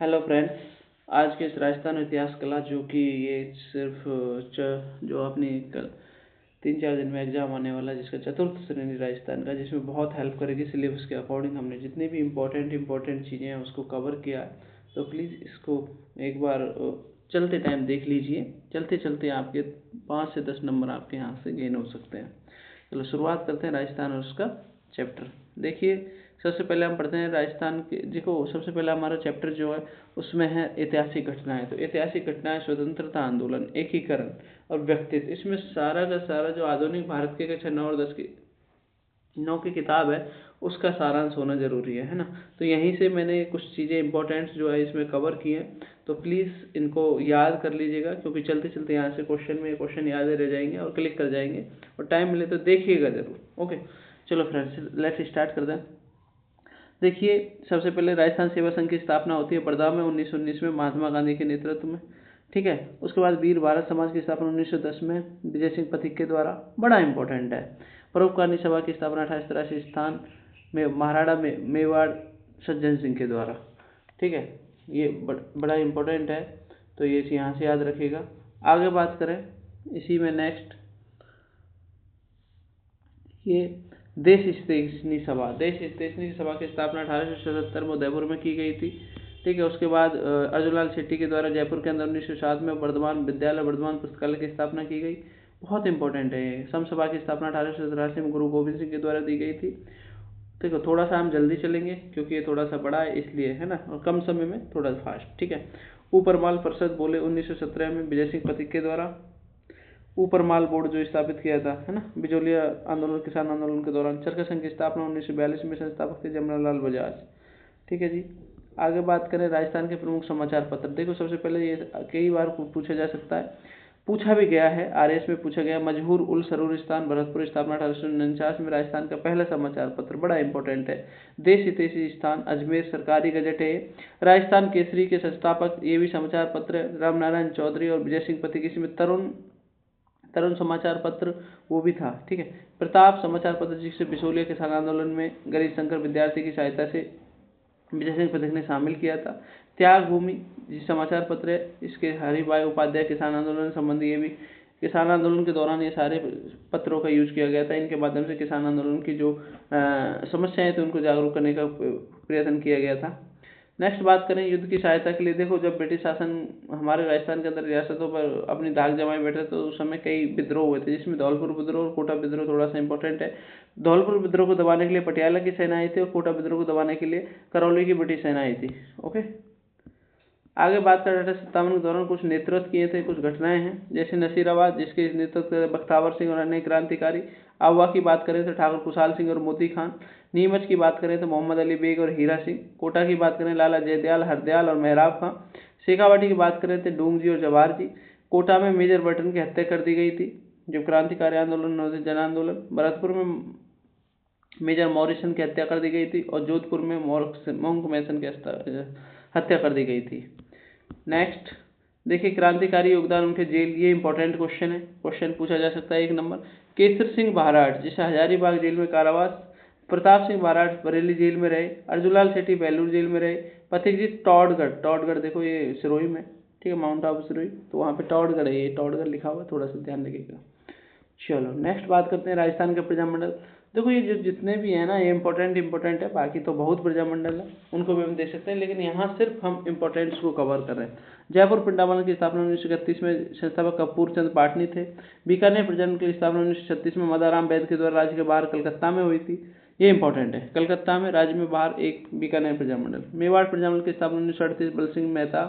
Hello friends. आज के इस राजस्थान इतिहास कला जो कि ये सिर्फ जो अपनी 3-4 दिन में एग्जाम आने वाला है, जिसका चतुर्थ श्रेणी राजस्थान का, जिसमें बहुत हेल्प करेगी। सिलेबस के अकॉर्डिंग हमने जितनी भी इम्पोर्टेंट चीज़ें हैं उसको कवर किया है। तो प्लीज़ इसको एक बार चलते टाइम देख लीजिए। चलते चलते आपके 5 से 10 नंबर आपके यहाँ से गेन हो सकते हैं। चलो शुरुआत करते हैं राजस्थान और उसका चैप्टर। देखिए, सबसे पहले हम पढ़ते हैं राजस्थान के। देखो, सबसे पहले हमारा चैप्टर जो है उसमें है ऐतिहासिक घटनाएं। तो ऐतिहासिक घटनाएं, स्वतंत्रता आंदोलन, एकीकरण और व्यक्तित्व। इसमें सारा का सारा जो आधुनिक भारत के कक्षा 9 और 10 की 9 की किताब है उसका सारांश होना जरूरी है ना। तो यहीं से मैंने कुछ चीज़ें इंपॉर्टेंट जो है इसमें कवर की हैं। तो प्लीज़ इनको याद कर लीजिएगा, क्योंकि चलते चलते यहाँ से क्वेश्चन याद रह जाएंगे और क्लिक कर जाएंगे। और टाइम मिले तो देखिएगा ज़रूर। ओके, चलो फ्रेंड्स, लेट्स स्टार्ट कर दें। देखिए, सबसे पहले राजस्थान सेवा संघ की स्थापना होती है बड़ौदा में 1919 में, महात्मा गांधी के नेतृत्व में। ठीक है। उसके बाद वीर भारत समाज की स्थापना 1910 में विजय सिंह पथिक के द्वारा, बड़ा इंपॉर्टेंट है। परोपकारी सभा की स्थापना 2883 स्थान में महाराणा में मेवाड़ सज्जन सिंह के द्वारा। ठीक है, ये बड़ा इंपॉर्टेंट है, तो ये यहाँ से याद रखिएगा। आगे बात करें इसी में नेक्स्ट, ये देश स्तेषनी सभा की स्थापना 1877 में उदयपुर में की गई थी। ठीक है। उसके बाद अर्जुनलाल शेट्टी के द्वारा जयपुर के अंदर 1907 में वर्धमान विद्यालय, वर्धमान पुस्तकालय की स्थापना की गई। बहुत इंपॉर्टेंट है ये। सम सभा की स्थापना 1883 में गुरु गोविंद सिंह के द्वारा दी गई थी। ठीक है, थोड़ा सा हम जल्दी चलेंगे क्योंकि ये थोड़ा सा बड़ा है, इसलिए है ना, और कम समय में थोड़ा फास्ट। ठीक है। ऊपर माल परिषद बोले 1917 में विजय सिंह पथिक के द्वारा। ऊपर माल बोर्ड जो स्थापित किया था, है ना, बिजोलिया आंदोलन, किसान आंदोलन के दौरान। चरखा संघ की स्थापना 1942 में, संस्थापक थे जमनालाल बजाज। ठीक है जी। आगे बात करें राजस्थान के प्रमुख समाचार पत्र। देखो, सबसे पहले ये कई बार पूछा जा सकता है, पूछा भी गया है, आरएस में पूछा गया। मजहूर उल सरूरिस्तान भरतपुर, स्थापना 1849 में, राजस्थान का पहला समाचार पत्र, बड़ा इंपॉर्टेंट है। देश हितैषी स्थान अजमेर, सरकारी गजट है। राजस्थान केसरी के संस्थापक, ये भी समाचार पत्र, रामनारायण चौधरी और विजय सिंह पथिक। इसमें तरुण समाचार पत्र वो भी था। ठीक है। प्रताप समाचार पत्र, जिसे बिचौलिया किसान आंदोलन में गरीब शंकर विद्यार्थी की सहायता से विजय सिंह पथिक ने शामिल किया था। त्याग भूमि जिस समाचार पत्र है, इसके हरिभाई उपाध्याय किसान आंदोलन संबंधी, ये भी किसान आंदोलन के दौरान ये सारे पत्रों का यूज किया गया था। इनके माध्यम से किसान आंदोलन की जो समस्याएं थी उनको जागरूक करने का प्रयत्न किया गया था। नेक्स्ट बात करें युद्ध की सहायता के लिए। देखो, जब ब्रिटिश शासन हमारे राजस्थान के अंदर रियासतों पर अपनी धाक जमाए बैठे तो उस समय कई विद्रोह हुए थे, जिसमें धौलपुर विद्रोह और कोटा विद्रोह थोड़ा सा इंपॉर्टेंट है। धौलपुर विद्रोह को दबाने के लिए पटियाला की सेना आई थी और कोटा विद्रोह को दबाने के लिए करौली की ब्रिटिश सेना आई थी। ओके। आगे बात करें 1857 के दौरान कुछ नेतृत्व किए थे, कुछ घटनाएं हैं, जैसे नसीराबाद, जिसके नेतृत्व बख्तावर सिंह और अन्य क्रांतिकारी। आवा की बात करें तो ठाकुर खुशहाल सिंह और मोती खान। नीमच की बात करें तो मोहम्मद अली बेग और हीरा सिंह। कोटा की बात करें लाला जयदयाल, हरदयाल और मेहराब खां। शेखावाटी की बात करें तो डूंगजी और जवाहर जी। कोटा में मेजर बर्टन की हत्या कर दी गई थी जब क्रांतिकारी आंदोलन, जन आंदोलन। भरतपुर में मेजर मॉरिसन की हत्या कर दी गई थी और जोधपुर में मोंक मैसन की हत्या कर दी गई थी। नेक्स्ट देखिए, क्रांतिकारी योगदान उनके जेल, ये इंपॉर्टेंट क्वेश्चन है, क्वेश्चन पूछा जा सकता है 1 नंबर। केसर सिंह महाराज, जिसे हजारीबाग जेल में कारावास। प्रताप सिंह महाराज बरेली जेल में रहे। अर्जुनलाल सेठी बेलूर जेल में रहे। पथिक जी टॉडगढ़ देखो ये सिरोही में, ठीक है, माउंट आबू सिरोही, तो वहाँ पे टॉडगढ़ है, ये टॉडगढ़ लिखा हुआ है, थोड़ा सा ध्यान रखिएगा। चलो नेक्स्ट बात करते हैं राजस्थान के प्रजामंडल। देखो, ये जितने भी है ना, ये इंपॉर्टेंट है, बाकी तो बहुत प्रजामंडल है, उनको भी हम देख सकते हैं, लेकिन यहाँ सिर्फ हम इंपॉर्टेंट्स को कवर कर रहे हैं। जयपुर प्रजामंडल की स्थापना 1931 में, संस्थापक कपूर चंद पाटनी थे। बीकानेर प्रजामंडल की स्थापना 1936 में मदाराम वैद के द्वारा राज्य के बाहर कलकत्ता में हुई थी। ये इंपॉर्टेंट है, कलकत्ता में, राज्य में बाहर एक बीकानेर प्रजामंडल। मेवाड़ प्रजामंडल की स्थापना 1938 बल सिंह मेहता।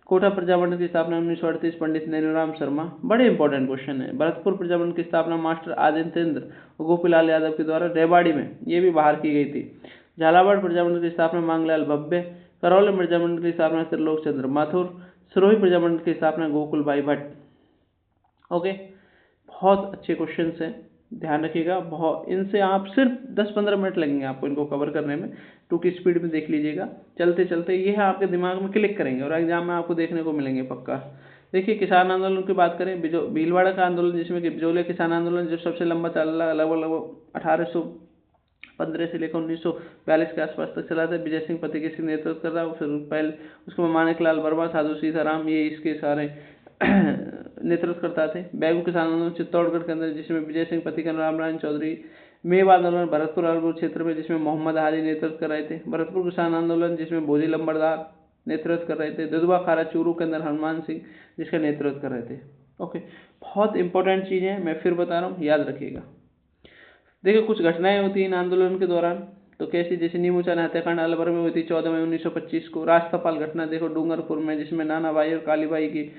कोटा प्रजामंडल की स्थापना 1938 पंडित नैनूराम शर्मा। बड़े इंपॉर्टेंट क्वेश्चन है। भरतपुर प्रजामंडल की स्थापना मास्टर आदित्येंद्र और गोपीलाल यादव के द्वारा रेवाड़ी में, ये भी बाहर की गई थी। झालावाड़ प्रजामंडल की स्थापना मांगलाल भव्य। करौली प्रजामंडल की स्थापना त्रिलोक चंद्र माथुर। सिरोही प्रजामंडल की स्थापना गोकुल भाई भट्ट। ओके, बहुत अच्छे क्वेश्चन हैं, ध्यान रखिएगा। बहुत, इनसे आप सिर्फ 10-15 मिनट लगेंगे आपको इनको कवर करने में, 2 की स्पीड में देख लीजिएगा। चलते चलते ये है आपके दिमाग में क्लिक करेंगे और एग्जाम में आपको देखने को मिलेंगे पक्का। देखिए, किसान आंदोलन की बात करें, भीलवाड़ा का आंदोलन, जिसमें कि बिजौलिया किसान आंदोलन जो सबसे लंबा चल रहा है, लगभग 1800 15 से लेकर 1942 के आसपास तक चला था। विजय सिंह पति के नेतृत्व कर रहा, फिर पहले उसके माणिकलाल वर्मा, साधु सीताराम, ये इसके सारे नेतृत्व करता थे। बैगू किसान आंदोलन चित्तौड़गढ़ के अंदर, जिसमें विजय सिंह पति का रामनारायण चौधरी। मेवाड़ आंदोलन भरतपुर अरबुल क्षेत्र में, जिसमें मोहम्मद हाजी नेतृत्व कर रहे थे। भरतपुर किसान आंदोलन जिसमें भोजी लंबरदार नेतृत्व कर रहे थे। दुधवा खारा चूरू के अंदर हनुमान सिंह जिसका नेतृत्व कर रहे थे। ओके, बहुत इंपॉर्टेंट चीज़ है, मैं फिर बता रहा हूँ, याद रखिएगा। देखिए कुछ घटनाएं होती हैं इन आंदोलन के दौरान, तो कैसी, जैसे नीमूचाना हत्याकांड अलवर में हुई थी 14 मई 1925 को। राजपाल घटना देखो डूंगरपुर में, जिसमें नाना भाई और कालीबाई की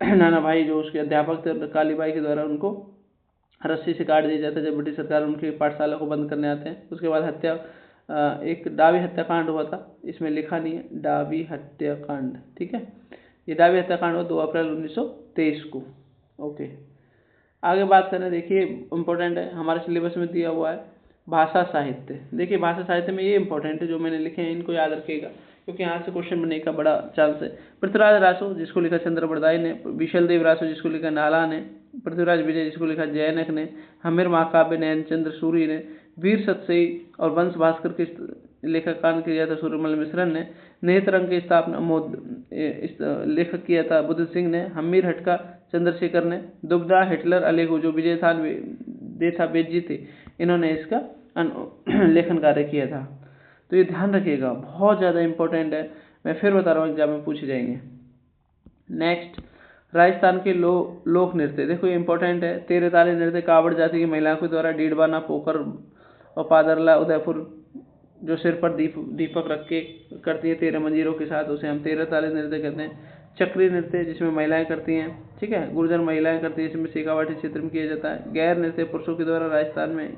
नाना भाई जो उसके अध्यापक थे कालीबाई के द्वारा उनको रस्सी से काट दिया जाता है जब ब्रिटिश सरकार उनकी पाठशाला को बंद करने आते हैं। उसके बाद हत्या, एक डाबी हत्याकांड हुआ था, इसमें लिखा नहीं है डाबी हत्याकांड, ठीक है। ये डाबी हत्याकांड हुआ 2 अप्रैल 1923 को। ओके, आगे बात करें, देखिए इम्पोर्टेंट है, हमारे सिलेबस में दिया हुआ है भाषा साहित्य। देखिए भाषा साहित्य में ये इंपॉर्टेंट है जो मैंने लिखे हैं, इनको याद रखिएगा क्योंकि यहाँ से क्वेश्चन बनने का बड़ा चांस है। पृथ्वीराज रासो जिसको लिखा चंद्र बरदाई ने, विशल देव रासो जिसको लिखा नाला ने, पृथ्वीराज विजय जिसको लिखा जयनक ने, हमीर महाकाव्य नयनचंद्र सूरी ने, वीर सतसई और वंश भास्कर के लेखक कान किया था सूर्यमल मिश्रन ने, नेत्रंग की स्थापना लेखक किया था बुद्ध सिंह ने, हमीर हटका चंद्रशेखर ने, दुबदा हिटलर अलेगू जो विजय था देथा बेजी थे, इन्होंने इसका लेखन कार्य किया था। तो ये ध्यान रखिएगा, बहुत ज़्यादा इंपॉर्टेंट है, मैं फिर बता रहा हूँ एग्जाम में पूछे जाएंगे। नेक्स्ट, राजस्थान के लोक नृत्य, देखो ये इंपॉर्टेंट है। तेरे ताले नृत्य कावड़ जाति की महिलाओं के द्वारा डीडबाना, पोकर और पादरला, उदयपुर जो सिर पर दीपक रख के करती है 13 मंजीरों के साथ, उसे हम 13 ताले नृत्य कहते हैं। चक्री नृत्य जिसमें महिलाएं करती हैं, ठीक है, गुर्जर महिलाएं करती हैं, इसमें शेखावाटी क्षेत्र में किया जाता है। गैर नृत्य पुरुषों के द्वारा राजस्थान में,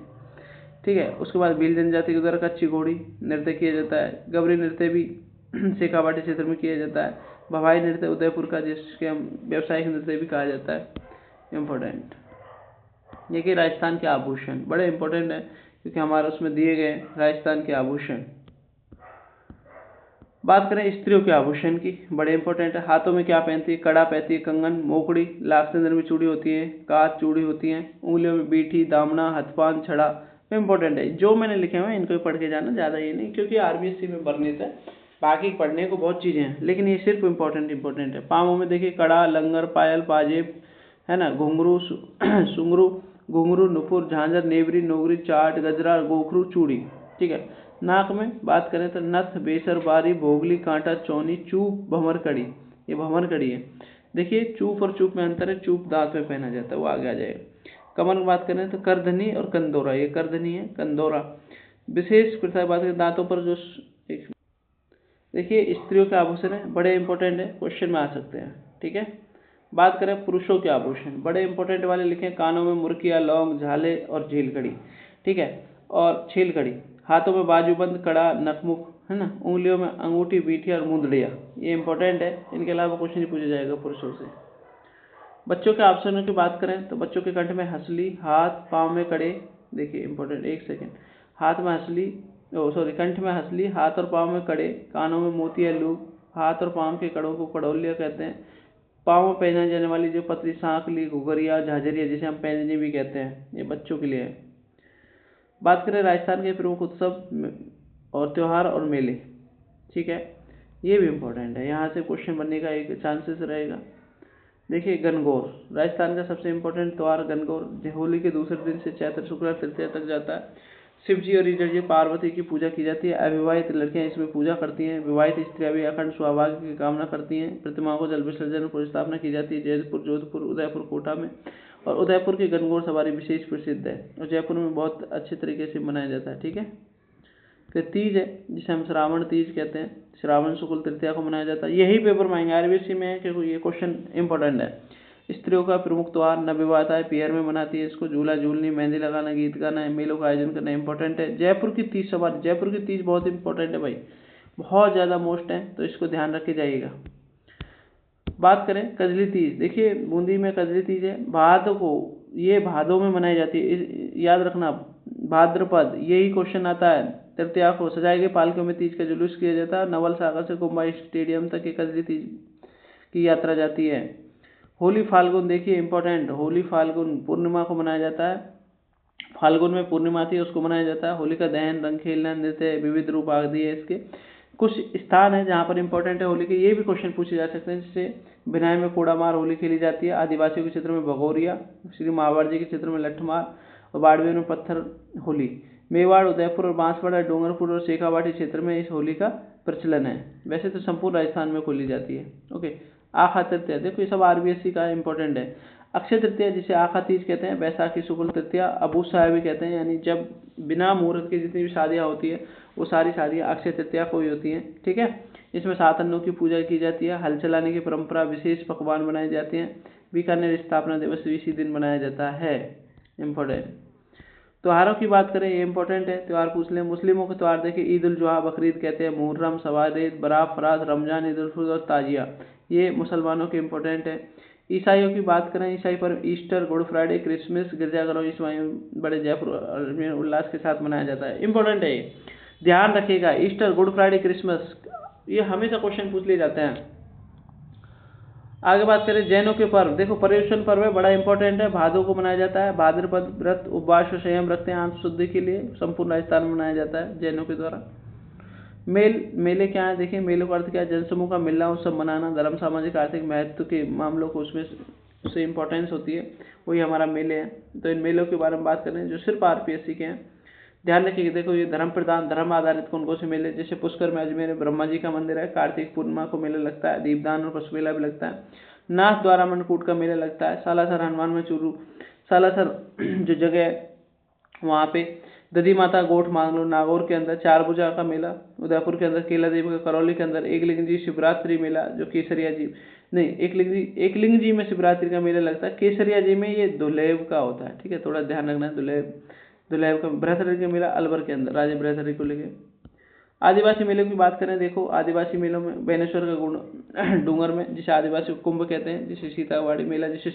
ठीक है। उसके बाद भील जनजाति के द्वारा कच्ची घोड़ी नृत्य किया जाता है। गबरी नृत्य भी शेखावाटी क्षेत्र में किया जाता है। भवाई नृत्य उदयपुर का, जिसके हम व्यावसायिक नृत्य भी कहा जाता है। इम्पोर्टेंट, देखिए राजस्थान के आभूषण बड़े इंपॉर्टेंट है क्योंकि हमारे उसमें दिए गए राजस्थान के आभूषण। बात करें स्त्रियों के आभूषण की, बड़े इंपॉर्टेंट है। हाथों में क्या पहनती है, कड़ा पहनती है, कंगन, मोकड़ी, लाख सिंदूर में चूड़ी होती है, कांच चूड़ी होती है, उंगलियों में बीठी, दामना, हथपान, छड़ा, इंपॉर्टेंट है। जो मैंने लिखे हुए हैं इनको पढ़ के जाना, ज़्यादा ये नहीं, क्योंकि आरबीएससी में वर्णित है, बाकी पढ़ने को बहुत चीज़ें हैं, लेकिन ये सिर्फ इंपॉर्टेंट है। पाँवों में देखिए कड़ा, लंगर, पायल, पाजेब, है ना, घुंघरू, सुंघरू, घुंघरू, नुपुर, झांझर, नेवरी, नोगरी, चाट, गजरा, गोखरू, चूड़ी, ठीक है। नाक में बात करें तो नथ, बेसर, बारी, भोगली, कांटा, चौनी, चूप, भंवर कड़ी, ये भंवर कड़ी है। देखिए चूप और चूप में अंतर है, चूप दांत में पहना जाता है, वो आगे आ जाएगा। कमर में बात करें तो करधनी और कंदोरा, ये करधनी है, कंदोरा। विशेष प्रकार बात करें दांतों पर जो देखिए स्त्रियों के आभूषण है, बड़े इंपॉर्टेंट है, क्वेश्चन में आ सकते हैं, ठीक है। बात करें पुरुषों के आभूषण, बड़े इंपॉर्टेंट वाले लिखे, कानों में मुर्किया, लौंग, झाले और झीलकड़ी, ठीक है, और छीलकड़ी। हाथों में बाजूबंद, कड़ा, नखमुख, है ना, उंगलियों में अंगूठी, बीठी और मुंदड़िया, ये इंपॉर्टेंट है, इनके अलावा क्वेश्चन पूछा जाएगा पुरुषों से। बच्चों के आभूषणों की बात करें तो बच्चों के कंठ में हंसली, हाथ पाँव में कड़े, देखिए इंपॉर्टेंट, एक सेकेंड, हाथ में हंसली, कंठ में हंसली, हाथ और पाँव में कड़े, कानों में मोतिया लूप, हाथ और पाँव के कड़ों को कड़ौलिया कहते हैं। पाँव में पहनाई जाने वाली जो पतली सांकली, घुघरिया, झाझरिया, जिसे हम पैंजनी भी कहते हैं, ये बच्चों के लिए है। बात करें राजस्थान के प्रमुख उत्सव और त्यौहार और मेले, ठीक है, ये भी इम्पोर्टेंट है, यहाँ से क्वेश्चन बनने का एक चांसेस रहेगा। देखिए गणगौर, राजस्थान का सबसे इम्पोर्टेंट त्यौहार गणगौर होली के दूसरे दिन से चैत्र शुक्ला तृतीया तक जाता है। शिव जी और ईश्वर जी पार्वती की पूजा की जाती है। अविवाहित लड़कियां इसमें पूजा करती हैं, विवाहित स्त्रियां भी अखंड सौभाग्य की कामना करती हैं। प्रतिमाओं को जल विसर्जन और स्थापना की जाती है जयपुर, जोधपुर, उदयपुर, कोटा में। और उदयपुर की गणगौर सवारी विशेष प्रसिद्ध है और जयपुर में बहुत अच्छे तरीके से मनाया जाता है, ठीक है। फिर तीज है जिसे हम श्रावण तीज कहते हैं, श्रावण शुक्ल तृतीया को मनाया जाता है। यही पेपर में आएंगे, आरबीएससी में है क्योंकि ये क्वेश्चन इंपॉर्टेंट है। स्त्रियों का प्रमुख त्यौहार नवविवाहिताएं पियर में मनाती है इसको, झूला झूलनी, मेहंदी लगाना, गीत गाना, मेलों का आयोजन करना इंपॉर्टेंट है। जयपुर की तीज सवारी, जयपुर की तीज बहुत इंपॉर्टेंट है भाई, बहुत ज़्यादा मोस्ट है, तो इसको ध्यान रख के जाइएगा। बात करें कजली तीज, देखिए बूंदी में कजली तीज है, भादों को, ये भादों में मनाई जाती है, याद रखना भाद्रपद, यही क्वेश्चन आता है। तृतीया को सजाए गए पालकियों में तीज का जुलूस किया जाता है। नवल सागर से कुंभा स्टेडियम तक कजली तीज की यात्रा जाती है। होली फाल्गुन, देखिए इंपॉर्टेंट, होली फाल्गुन पूर्णिमा को मनाया जाता है। फाल्गुन में पूर्णिमा थी, उसको मनाया जाता है। होलिका दहन, रंग खेलना, नृत्य, विविध रूप आदि है इसके। कुछ स्थान है जहाँ पर इंपॉर्टेंट है होली के, ये भी क्वेश्चन पूछे जा सकते हैं। जैसे भिनाई में कूड़ामार होली खेली जाती है, आदिवासियों के क्षेत्र में भगोरिया, श्री महावर जी के क्षेत्र में लठमार और बाड़मेर में पत्थर होली। मेवाड़, उदयपुर और बांसवाड़ा, डूंगरपुर और शेखावाटी क्षेत्र में इस होली का प्रचलन है। वैसे तो संपूर्ण राजस्थान में खोली जाती है। ओके, आखा तृतीया, देखो ये सब आरबीएससी का इंपॉर्टेंट है। अक्षय तृतीया जिसे आखा तीज कहते हैं, बैसाखी शुक्ल तृतीया, अबू साहब भी कहते हैं, यानी जब बिना मुहूर्त की जितनी भी शादियाँ होती है वो सारी शादियाँ अक्षय तृतीया को ही होती हैं। ठीक है, इसमें 7 अन्नों की पूजा की जाती है, हल चलाने की परंपरा, विशेष पकवान बनाए जाते हैं। बीकानेर स्थापना दिवस भी इसी दिन मनाया जाता है। इम्पोर्टेंट त्योहारों की बात करें, ये इंपॉर्टेंट है, त्यौहार पूछ लें। मुस्लिमों के त्यौहार देखिए, ईद उल जुहा बकरीद कहते हैं, मुहर्रम, सवारीद, बरात, फरात, रमजान, ईद उल फितर और ताजिया, ये मुसलमानों के इंपॉर्टेंट है। ईसाइयों की बात करें, ईसाई पर्व ईस्टर, गुड फ्राइडे, क्रिसमस, गिरजाघरों ईसाई बड़े जयपुर में उल्लास के साथ मनाया जाता है। इंपॉर्टेंट है ये, ध्यान रखिएगा। ईस्टर, गुड फ्राइडे, क्रिसमस, ये हमेशा क्वेश्चन पूछ लिए जाते हैं। आगे बात करें जैनों के पर्व, देखो पर्युषण पर्व है, बड़ा इंपॉर्टेंट है, भादों को मनाया जाता है। भाद्रपद व्रत, उपवास और संयम रखते हैं आंत शुद्धि के लिए, संपूर्ण राजस्थान में मनाया जाता है जैनों के द्वारा। मेले क्या है, देखिए मेलों का अर्थ क्या है, जनसमूह का मिलना, उत्सव मनाना, धर्म, सामाजिक, आर्थिक महत्व के मामलों को उसमें उससे इंपॉर्टेंस होती है, वही हमारा मेले हैं। तो इन मेलों के बारे में बात करें जो सिर्फ आरपीएससी के हैं। ध्यान रखिए, देखो ये धर्म प्रधान, धर्म आधारित कौन से मेले, जैसे पुष्कर में अजमेर में ब्रह्मा जी का मंदिर है, कार्तिक पूर्णिमा को मेला लगता है, दीपदान और पशु मेला भी लगता है। नाथ द्वारा मनकूट का मेला लगता है, सालासर हनुमान में चूरू, सालासर जो जगह है वहाँ पे दधी माता गोठ मान लो, नागौर के अंदर चार भुजा का मेला, उदयपुर के अंदर केला देवी का, करौली के अंदर एकलिंग जी शिवरात्रि मेला जो केसरिया जी नहीं एकलिंग जी में शिवरात्रि का मेला लगता है, केसरिया जी में ये दुलेब का होता है। ठीक है, थोड़ा ध्यान रखना है, दुलेब का। बृहस्पति का मेला अलवर के अंदर, राजा बृहस्पति को लेके। आदिवासी मेलों की बात करें, देखो आदिवासी मेलों में बेनेश्वर का डूंगर में, जिसे आदिवासी कुंभ कहते हैं, जिसे सीतावाड़ी मेला, जिसे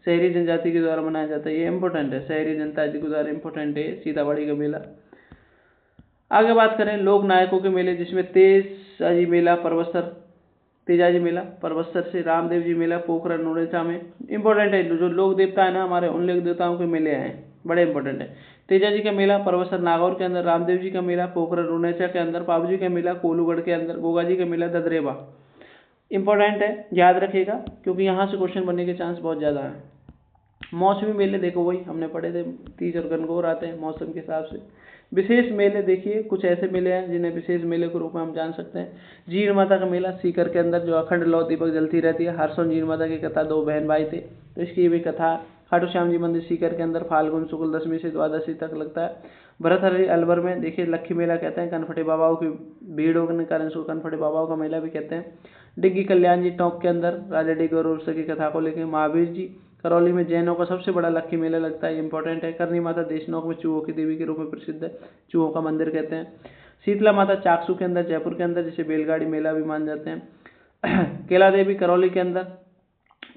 शहरी जनजाति के द्वारा मनाया जाता है, ये इंपॉर्टेंट है, शहरी जनता के द्वारा इंपॉर्टेंट है सीतावाड़ी का मेला। आगे बात करें लोक नायकों के मेले, जिसमें तेजाजी मेला परबत्सर से, रामदेव जी मेला पोखरण नोरेचा में। इंपॉर्टेंट है, जो लोक देवता है ना हमारे, उन लोक देवताओं के मेले हैं, बड़े इंपॉर्टेंट है। तेजा जी का मेला परबत्सर नागौर के अंदर, रामदेव जी का मेला पोखरण नोरेचा के अंदर, पाबू जी का मेला कोलूगढ़ के अंदर, गोगा जी का मेला ददरेवा। इंपॉर्टेंट है, याद रखिएगा, क्योंकि यहाँ से क्वेश्चन बनने के चांस बहुत ज़्यादा है। मौसमी मेले देखो वही हमने पढ़े थे, तीज और गणगौर आते हैं मौसम के हिसाब से। विशेष मेले देखिए, कुछ ऐसे मेले हैं जिन्हें विशेष मेले के रूप में हम जान सकते हैं। जीण माता का मेला सीकर के अंदर, जो अखंड लौ दीपक जलती रहती है। हरसों जीण माता की कथा, 2 बहन भाई थे, तो इसकी भी कथा। खाटू श्याम जी मंदिर सीकर के अंदर फाल्गुन शुक्ल दशमी से द्वादशी तक लगता है। भरतहरि अलवर में देखिए लक्खी मेला कहते हैं, कनफटे बाबाओं की भीड़ होने के कारण इसको कनफटे बाबाओं का मेला भी कहते हैं। डिग्गी कल्याण जी टोंक के अंदर, राजा डिग्गी और उर्स की कथा को लेकर। महावीर जी करौली में जैनों का सबसे बड़ा लक्खी मेला लगता है, इंपॉर्टेंट है। करनी माता देशनोक में चूहों की देवी के रूप में प्रसिद्ध है, चूहों का मंदिर कहते हैं। शीतला माता चाकसू के अंदर, जयपुर के अंदर, जिसे बैलगाड़ी मेला भी मान जाते हैं। केला देवी करौली के अंदर,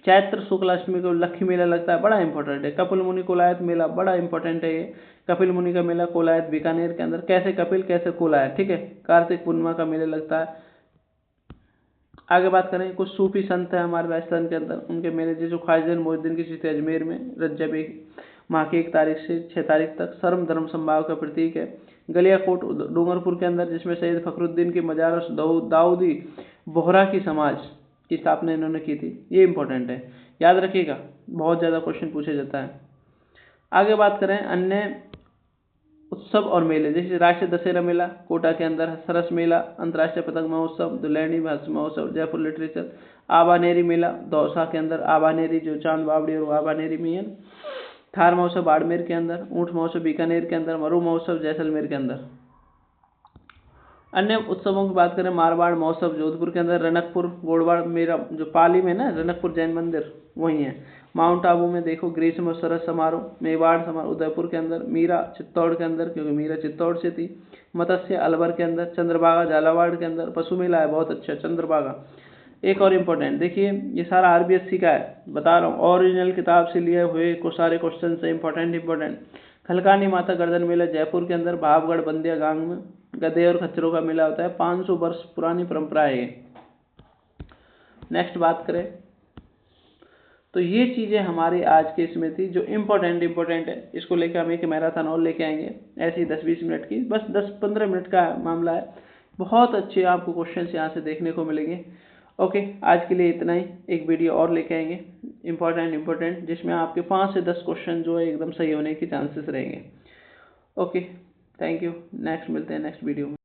चैत्र शुक्ल अष्टमी को लक्खी मेला लगता है, बड़ा इंपॉर्टेंट है। कपिल मुनि कोलायत मेला, बड़ा इंपॉर्टेंट है ये। कपिल मुनि का मेला कोलायत बीकानेर के अंदर, कैसे कपिल कैसे कोलायत, ठीक है। कार्तिक पूर्णिमा का मेला लगता है। आगे बात करें, कुछ सूफी संत है हमारे राजस्थान के अंदर, उनके मेले, जैसे ख्वाजा मोहिउद्दीन की चिश्ती अजमेर में, रज्जब माह की 1 तारीख से 6 तारीख तक, सर्व धर्म संभाव का प्रतीक है। गलियाकोट डूंगरपुर के अंदर, जिसमें सैयद फखरुद्दीन की मजार और दाऊदी बोहरा की समाज की स्थापना इन्होंने की थी, ये इंपॉर्टेंट है, याद रखिएगा, बहुत ज़्यादा क्वेश्चन पूछा जाता है। आगे बात करें अन्य उत्सव और मेले, जैसे राष्ट्रीय दशहरा मेला कोटा के अंदर, सरस मेला, अंतर्राष्ट्रीय पतंग महोत्सव, दुलैनी भाषा महोत्सव, जयपुर लिटरेचर, आबानेरी मेला दौसा के अंदर, आबानेरी जो चांद बावड़ी और आबानेरी में है। थार महोत्सव बाड़मेर के अंदर, ऊँट महोत्सव बीकानेर के अंदर, मरु महोत्सव जैसलमेर के अंदर। अन्य उत्सवों की बात करें, मारवाड़ महोत्सव जोधपुर के अंदर, रनकपुर गोड़वाड़ मेरा जो पाली में ना रनकपुर जैन मंदिर वही है। माउंट आबू में देखो ग्रीष्म और शरद समारोह, मेवाड़ समारोह उदयपुर के अंदर, मीरा चित्तौड़ के अंदर, क्योंकि मीरा चित्तौड़ से थी। मत्स्य अलवर के अंदर, चंद्रभागा झालावाड़ के अंदर, पशु मेला है बहुत अच्छा चंद्रभागा। एक और इम्पोर्टेंट देखिए, ये सारा आरबीएससी का है, बता रहा हूँ, ओरिजिनल किताब से लिए हुए को सारे क्वेश्चन से इंपॉर्टेंट। खलकानी माता गर्दन मेला जयपुर के अंदर, भावगढ़ बंदिया गांग में गधे और खच्चरों का मेला होता है, 500 वर्ष पुरानी परंपरा है ये। नेक्स्ट बात करें तो ये चीज़ें हमारे आज के इसमें थी जो इम्पोर्टेंट है। इसको लेकर हम एक मैराथन और लेके आएंगे, ऐसी 10-20 मिनट की, बस 10-15 मिनट का मामला है। बहुत अच्छे आपको क्वेश्चन यहाँ से देखने को मिलेंगे। ओके, आज के लिए इतना ही। एक वीडियो और लेके आएंगे इम्पोर्टेंट, जिसमें आपके 5 से 10 क्वेश्चन जो है एकदम सही होने के चांसेस रहेंगे। Okay, thank you. नेक्स्ट मिलते हैं नेक्स्ट वीडियो में।